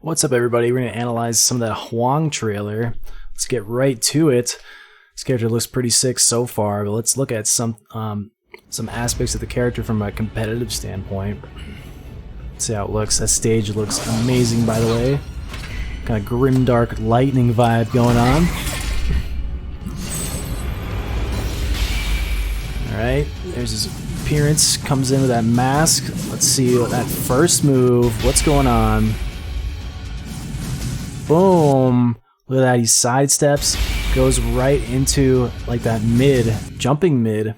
What's up, everybody? We're going to analyze some of that Hwang trailer. Let's get right to it. This character looks pretty sick so far, but let's look at some aspects of the character from a competitive standpoint. Let's see how it looks. That stage looks amazing, by the way. Kind of grim-dark lightning vibe going on. Alright, there's his appearance. Comes in with that mask. Let's see what that first move. What's going on? Boom! Look at that, he sidesteps, goes right into like that jumping mid.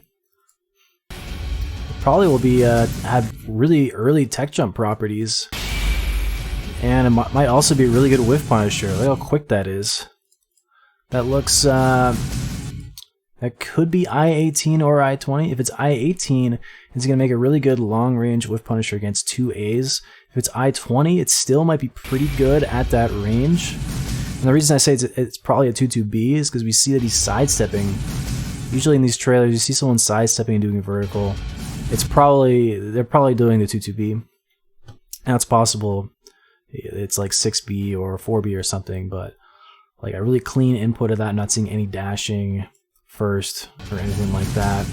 Probably will be have really early tech jump properties, and it might also be a really good whiff punisher. Look how quick that is. That looks that could be I-18 or I-20. If it's I-18, it's gonna make a really good long range whiff punisher against 2As. If it's I-20, it still might be pretty good at that range. And the reason I say it's probably a 2-2B is because we see that he's sidestepping. Usually in these trailers, you see someone sidestepping and doing a vertical. They're probably doing the 2-2B. Now it's possible it's like 6B or 4B or something, but like a really clean input of that, not seeing any dashing first or anything like that.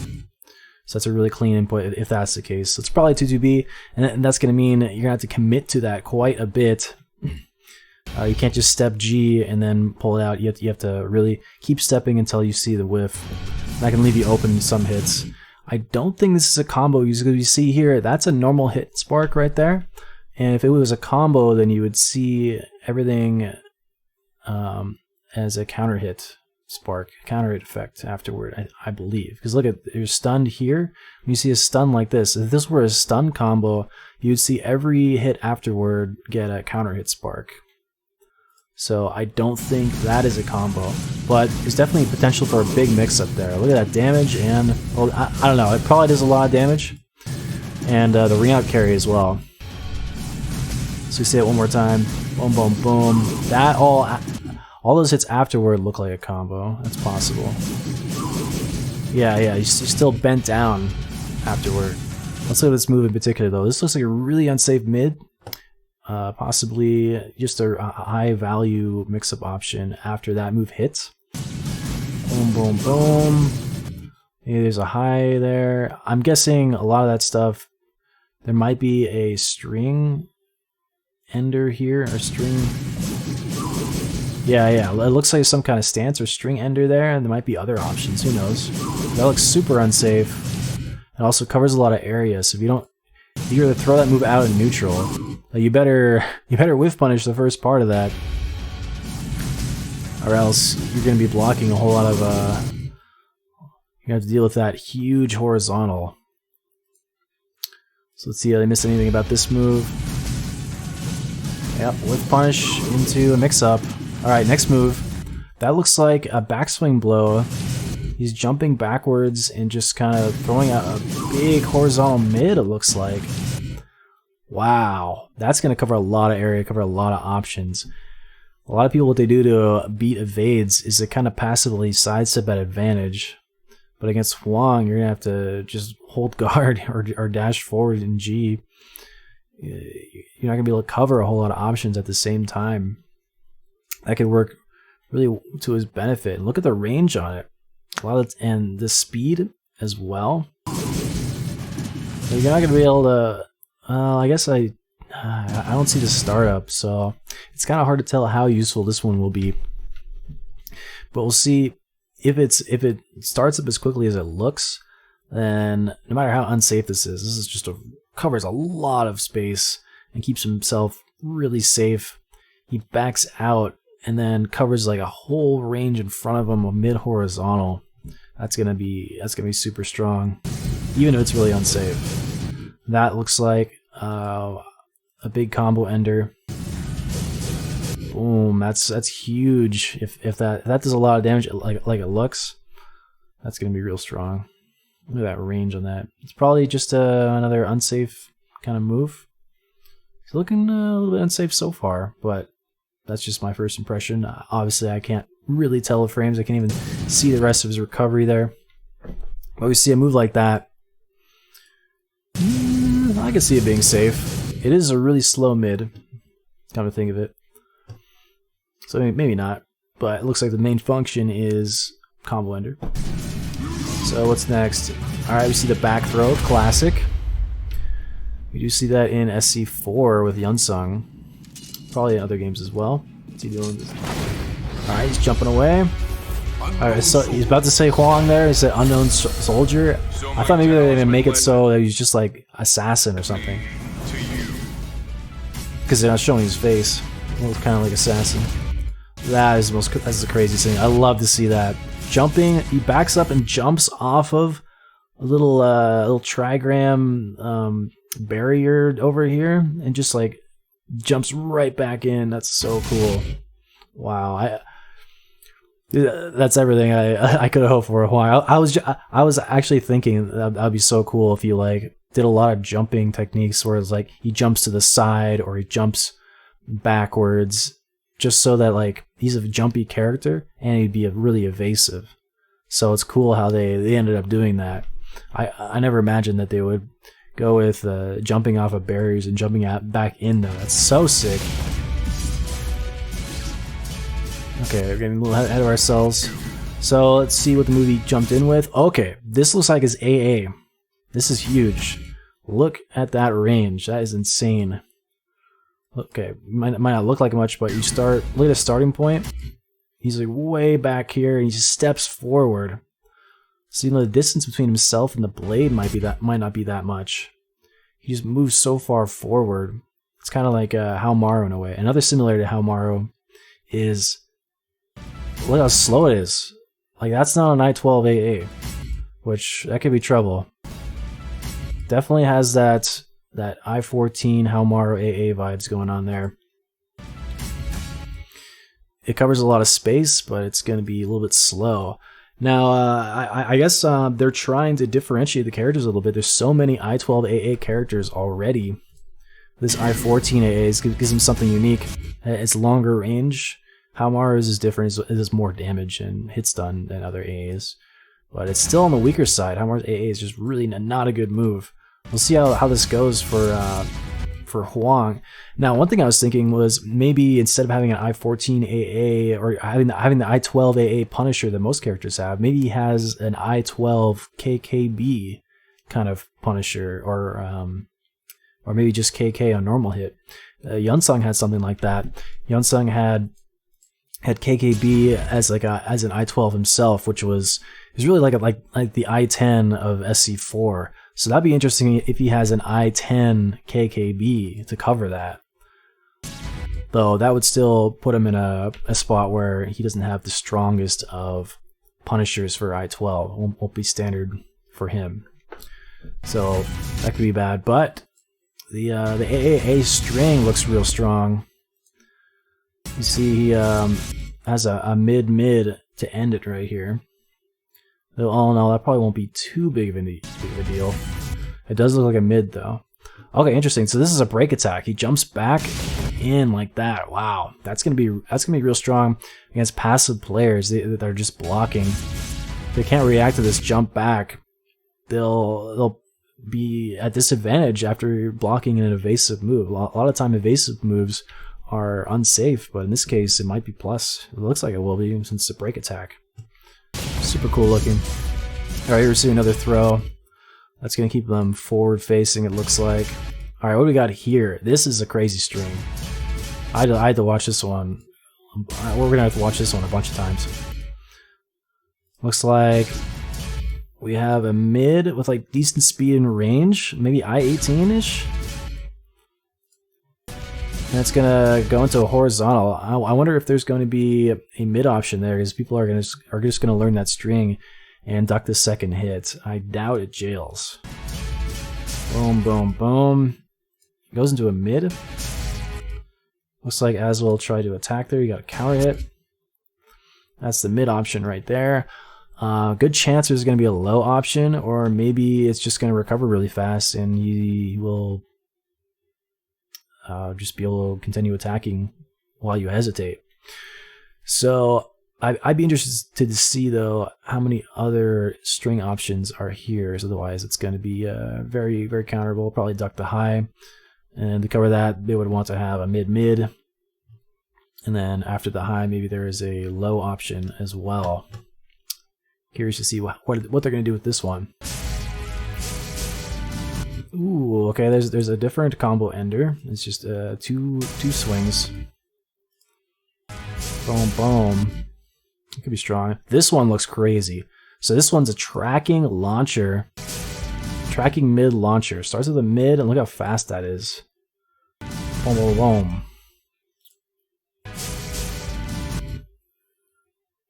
So that's a really clean input if that's the case. So it's probably 2-2B, and that's going to mean you're going to have to commit to that quite a bit. You can't just step G and then pull it out. You have to really keep stepping until you see the whiff. That can leave you open in some hits. I don't think this is a combo because you see here, that's a normal hit spark right there. And if it was a combo, then you would see everything as a counter hit spark, counter hit effect afterward, I believe. Because look at, you're stunned here. When you see a stun like this, if this were a stun combo, you'd see every hit afterward get a counter hit spark. So I don't think that is a combo, but there's definitely potential for a big mix up there. Look at that damage, and well, I don't know, it probably does a lot of damage, and the ring out carry as well. So we say it one more time, boom, boom, boom. That all those hits afterward look like a combo. That's possible. Yeah, you're still bent down afterward. Let's look at this move in particular though. This looks like a really unsafe mid. Possibly just a high value mix-up option after that move hits. Boom, boom, boom. Maybe there's a high there. I'm guessing a lot of that stuff, there might be a string ender here, or string. Yeah, it looks like some kind of stance or string ender there, and there might be other options, who knows. That looks super unsafe. It also covers a lot of area, so if you either throw that move out in neutral, you better whiff punish the first part of that, or else you're going to be blocking a whole lot of you have to deal with that huge horizontal. So let's see how they miss anything about this move. Yep, whiff punish into a mix-up. Alright, next move. That looks like a backswing blow. He's jumping backwards and just kind of throwing out a big horizontal mid, it looks like. Wow, that's going to cover a lot of area, cover a lot of options. A lot of people, what they do to beat evades is they kind of passively sidestep at advantage. But against Hwang, you're going to have to just hold guard or dash forward in G. You're not going to be able to cover a whole lot of options at the same time. That could work really to his benefit. And look at the range on it. And the speed as well. So you're not going to be able to. I guess I don't see the startup, so it's kind of hard to tell how useful this one will be. But we'll see if it starts up as quickly as it looks. Then no matter how unsafe this is just covers a lot of space and keeps himself really safe. He backs out and then covers like a whole range in front of him, a mid horizontal. That's gonna be super strong, even if it's really unsafe. That looks like a big combo ender. Boom! That's huge. If that does a lot of damage, like it looks, that's gonna be real strong. Look at that range on that. It's probably just another unsafe kind of move. It's looking a little bit unsafe so far, but that's just my first impression. Obviously, I can't really tell the frames. I can't even see the rest of his recovery there. But we see a move like that. I can see it being safe. It is a really slow mid. come to think of it. So maybe not, but it looks like the main function is combo ender. So what's next? Alright, we see the back throw, classic. We do see that in SC4 with Yunsung. Probably in other games as well. What's he doing? Alright, he's jumping away. Alright, so he's about to say Hwang there. He said unknown soldier. I thought maybe they were going to make it so that he's just like assassin or something. Because they're not showing his face. It looks kind of like assassin. That's the craziest thing. I love to see that. Jumping, he backs up and jumps off of a little trigram barrier over here and just like jumps right back in. That's so cool. Wow, that's everything I could have hoped for a while. I was actually thinking that'd be so cool if you like did a lot of jumping techniques where it's like he jumps to the side or he jumps backwards, just so that like he's a jumpy character and he'd be really evasive. So it's cool how they ended up doing that. I never imagined that they would go with jumping off of barriers and jumping back in them. That's so sick. Okay, we're getting a little ahead of ourselves. So let's see what the movie jumped in with. Okay, this looks like his AA. This is huge. Look at that range. That is insane. Okay, might not look like much, but look at the starting point. He's like way back here, and he just steps forward. So the distance between himself and the blade might not be that much. He just moves so far forward. It's kind of like Hwang in a way. Another similarity to Hwang is look how slow it is. Like that's not an I-12 AA, which that could be trouble. Definitely has that I-14 Hwang AA vibes going on there. It covers a lot of space, but it's going to be a little bit slow. Now, I guess they're trying to differentiate the characters a little bit. There's so many I-12 AA characters already. This I-14 AA gives them something unique. It's longer range. Hwang is different. It does more damage and hit stun than other AAs. But it's still on the weaker side. Hwang's AA is just really not a good move. We'll see how this goes for Hwang. Now, one thing I was thinking was maybe instead of having an I-14 AA or having the I-12 AA Punisher that most characters have, maybe he has an I-12 KKB kind of Punisher, or maybe just KK on normal hit. Yunsung had something like that. Yunsung had KKB as an I-12 himself, which was really like the I-10 of SC4. So that'd be interesting if he has an I-10 KKB to cover that. Though that would still put him in a spot where he doesn't have the strongest of Punishers for I-12. Won't be standard for him. So that could be bad. But the AAA string looks real strong. You see he has a mid to end it right here. Though all in all, that probably won't be too big of a deal. It does look like a mid though. Okay, interesting. So this is a break attack. He jumps back in like that. Wow, that's gonna be real strong against passive players that are just blocking. They can't react to this jump back. They'll be at disadvantage after blocking an evasive move. A lot of time evasive moves are unsafe, but in this case it might be plus. It looks like it will be since it's a break attack. Super cool looking. Alright, here we see another throw. That's going to keep them forward facing, it looks like. Alright, what do we got here? This is a crazy string. I had to watch this one. We're going to have to watch this one a bunch of times. Looks like we have a mid with like decent speed and range. Maybe I-18-ish? And it's going to go into a horizontal. I wonder if there's going to be a mid option there, because people are just going to learn that string and duck the second hit. I doubt it jails. Boom, boom, boom. Goes into a mid. Looks like Aswell tried to attack there. You got a counter hit. That's the mid option right there. Good chance there's going to be a low option, or maybe it's just going to recover really fast and he will just be able to continue attacking while you hesitate. So I'd be interested to see though how many other string options are here. So otherwise, it's going to be very, very counterable. Probably duck the high, and to cover that, they would want to have a mid-mid And then after the high, maybe there is a low option as well. Curious to see what they're going to do with this one. Ooh, okay, there's a different combo ender. It's just two swings. Boom, boom. It could be strong. This one looks crazy. So this one's a tracking launcher. Tracking mid launcher. Starts with a mid, and look how fast that is. Boom, boom, boom.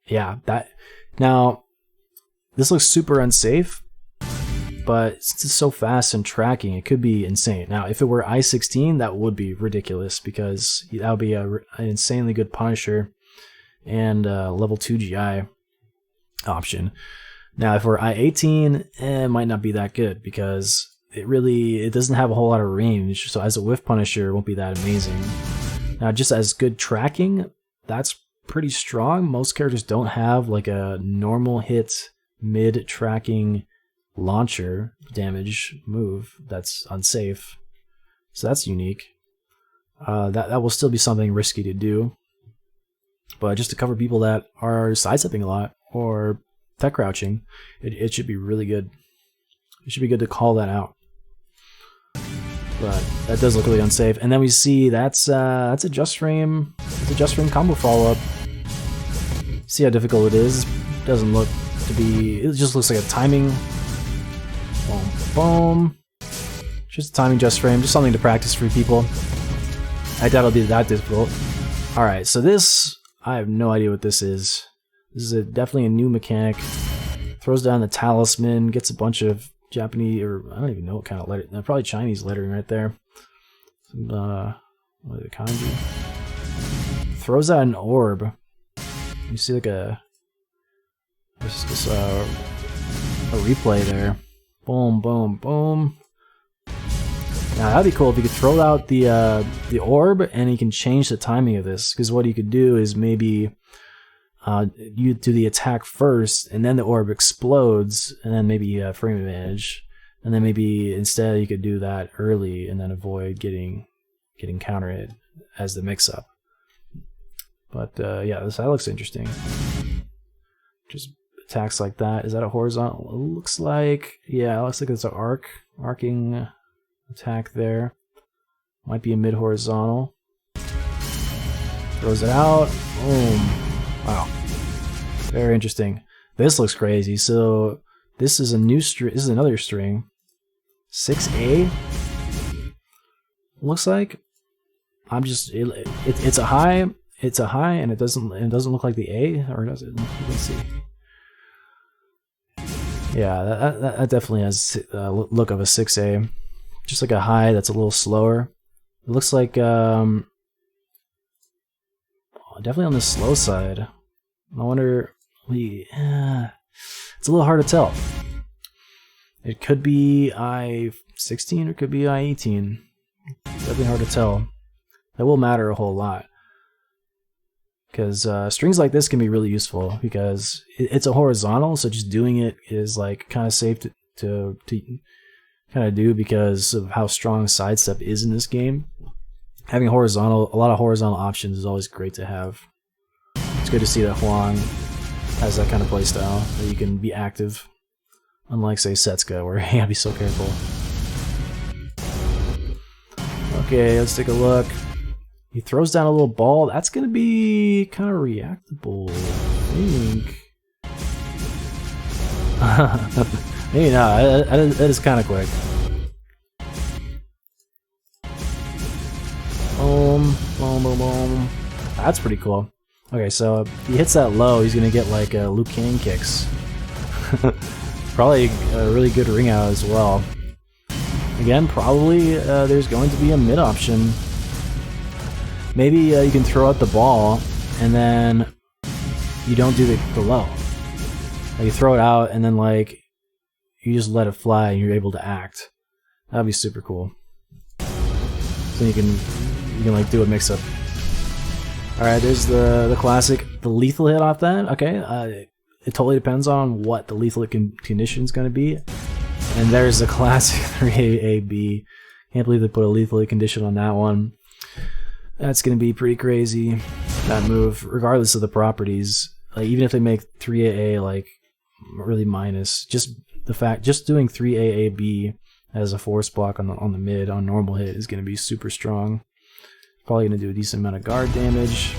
Yeah, that. Now, this looks super unsafe, but since it's so fast and tracking, it could be insane. Now, if it were I-16, that would be ridiculous because that would be an insanely good Punisher and level 2 GI option. Now, if we're I-18, it might not be that good because it doesn't have a whole lot of range. So as a whiff Punisher, it won't be that amazing. Now, just as good tracking, that's pretty strong. Most characters don't have like a normal hit mid tracking launcher damage move that's unsafe. So that's unique. That will still be something risky to do. But just to cover people that are sidestepping a lot or tech crouching, it should be really good. It should be good to call that out. But that does look really unsafe. And then we see that's a just frame. It's a just frame combo follow up. See how difficult it is. Doesn't look to be. It just looks like a timing. Boom, boom. Just a timing just frame. Just something to practice for people. I doubt it'll be that difficult. All right, so this I have no idea what this is. This is definitely a new mechanic. Throws down the talisman. Gets a bunch of Japanese, or I don't even know what kind of letter. Probably Chinese lettering right there. Some, what is it, kanji? Throws out an orb. You see like a replay there. Boom, boom, boom. Now that'd be cool if you could throw out the orb and you can change the timing of this. Because what you could do is maybe you do the attack first, and then the orb explodes, and then maybe frame advantage, and then maybe instead you could do that early and then avoid getting counter hit as the mix-up. But yeah, that looks interesting. Just attacks like that. Is that a horizontal? It looks like, yeah, it looks like it's an arcing attack there. Might be a mid horizontal. Throws it out. Boom. Wow. Very interesting. This looks crazy. So this is a new string. This is another string. 6A. Looks like. It's a high. It's a high, and it doesn't look like the A, or does it? Let's see. Yeah, that definitely has a look of a 6A. Just like a high that's a little slower. It looks like definitely on the slow side. I wonder. It's a little hard to tell. It could be I-16 or it could be I-18. Definitely hard to tell. That will matter a whole lot. Because strings like this can be really useful because it's a horizontal, so just doing it is like kind of safe to kind of do because of how strong sidestep is in this game. Having a lot of horizontal options is always great to have. It's good to see that Hwang has that kind of playstyle that you can be active, unlike say Setsuka where you gotta be so careful. Okay, let's take a look. He throws down a little ball. That's going to be kind of reactable, I think. Maybe not. That is kind of quick. Boom, boom, boom, boom. That's pretty cool. Okay, so if he hits that low, he's going to get like Liu Kang kicks. Probably a really good ring out as well. Again, probably there's going to be a mid option. Maybe you can throw out the ball, and then you don't do the low. Like you throw it out, and then like you just let it fly, and you're able to act. That'd be super cool. So you can like do a mix-up. All right, there's the classic, the lethal hit off that. Okay, it totally depends on what the lethal condition is going to be. And there's the classic 3AB. Can't believe they put a lethal condition on that one. That's going to be pretty crazy. that move, regardless of the properties. Like even if they make 3AA like really minus, just doing 3AAB as a force block on the mid on normal hit is going to be super strong. Probably going to do a decent amount of guard damage.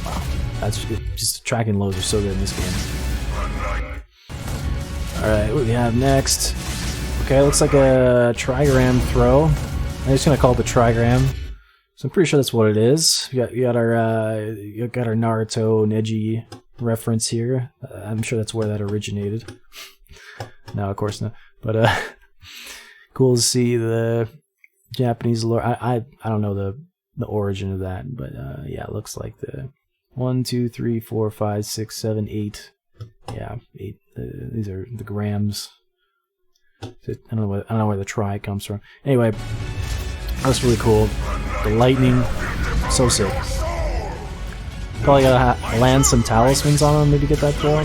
Wow, that's just tracking lows are so good in this game. All right, what do we have next? Okay, looks like a trigram throw. I'm just gonna call it the trigram. So I'm pretty sure that's what it is. We got our Naruto Neji reference here. I'm sure that's where that originated. No, of course not. But cool to see the Japanese lore. I don't know the origin of that, but yeah, it looks like the 1, 2, 3, 4, 5, 6, 7, 8. Yeah, 8. These are the grams. I don't know where the tri comes from. Anyway, that's really cool. The lightning, so sick. Probably gotta land some talismans on him, maybe get that throw.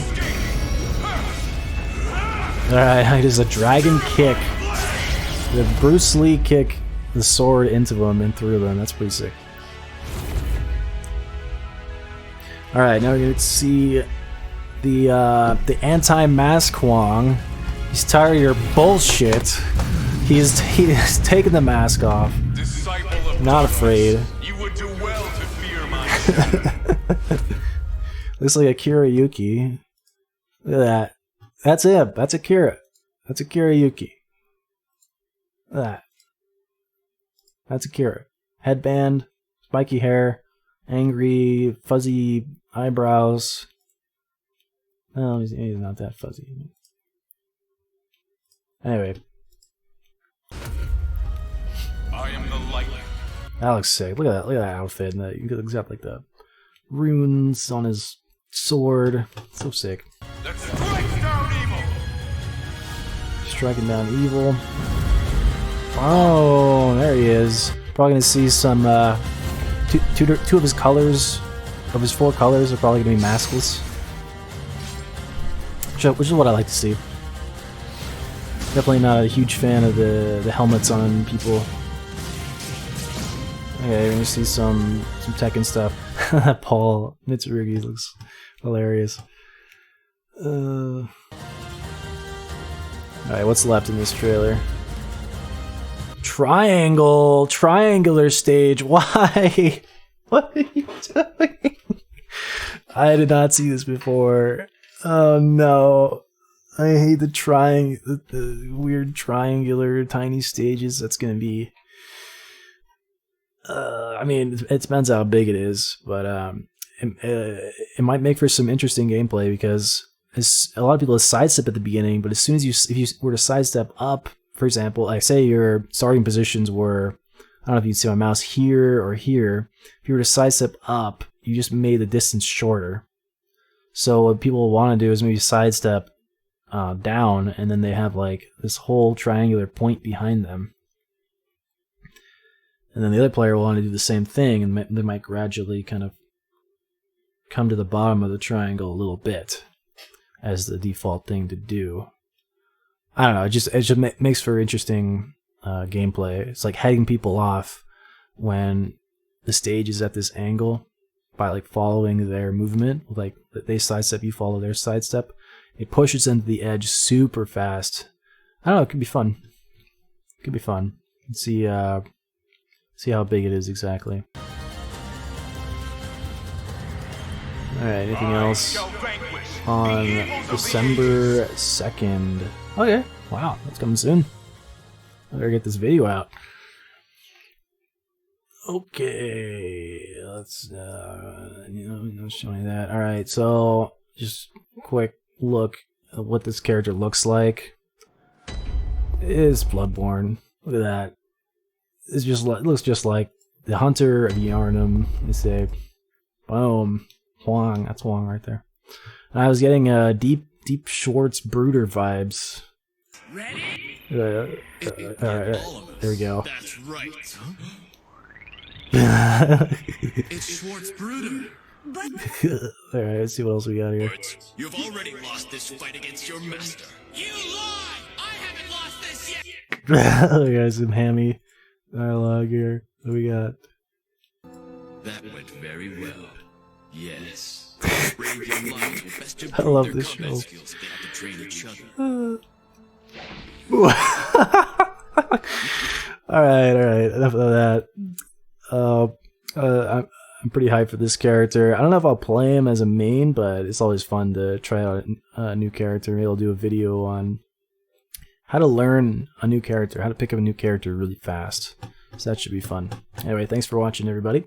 Alright, does a dragon kick. The Bruce Lee kick the sword into him and through them. That's pretty sick. Alright, now we're gonna see the anti-mask Hwang. He's tired of your bullshit. He is taking the mask off. Not afraid. You would do well to fear my Looks like Akira Yuki. Look at that. That's him. That's Akira. That's Akira Yuki. Look at that. That's Akira. Headband, spiky hair, angry, fuzzy eyebrows. No, he's not that fuzzy. Anyway. I am the light. That looks sick. Look at that outfit. And he's got like the runes on his sword. So sick. Let's strike down evil. Striking down evil. Oh, there he is. Probably gonna see some two of his colors, of his 4 colors, are probably gonna be maskless. Which is what I like to see. Definitely not a huge fan of the helmets on people. Okay, we're gonna see some Tekken stuff. Paul Mitsurugi looks hilarious. Alright, what's left in this trailer? Triangular stage. Why? What are you doing? I did not see this before. Oh no. I hate the weird triangular tiny stages. That's gonna be I mean, it depends how big it is, but it might make for some interesting gameplay because a lot of people sidestep at the beginning, but as soon as if you were to sidestep up, for example, like say your starting positions were, I don't know if you can see my mouse here or here. If you were to sidestep up, you just made the distance shorter. So what people want to do is maybe sidestep down, and then they have like this whole triangular point behind them. And then the other player will want to do the same thing, and they might gradually kind of come to the bottom of the triangle a little bit as the default thing to do. I don't know, it just makes for interesting gameplay. It's like heading people off when the stage is at this angle by like following their movement. Like they sidestep, you follow their sidestep. It pushes them to the edge super fast. I don't know, it could be fun. It could be fun. Let's see how big it is exactly. Alright, anything else on December 2nd? Okay, wow, that's coming soon. I better get this video out. Okay, let's no showing that. Alright, so just quick look at what this character looks like. It is Bloodborne. Look at that. It's just it looks just like the Hunter of Yharnam. They say, boom, Hwang. That's Hwang right there. And I was getting deep Schwartz Brooder vibes. Ready? Alright, there we go. That's right. Huh? It's Schwartz Brooder. Alright, let's see what else we got here. You've already lost this fight against your master. You lie! I haven't lost this yet! We got some hammy dialogue here. What do we got? That went very well. Yes. Brave young lions will best I love improve their this show. combat skills if they have to train each other. Alright, enough of that. I'm pretty hyped for this character. I don't know if I'll play him as a main, but it's always fun to try out a new character. Maybe I'll do a video on how to learn a new character, how to pick up a new character really fast. So that should be fun. Anyway, thanks for watching, everybody.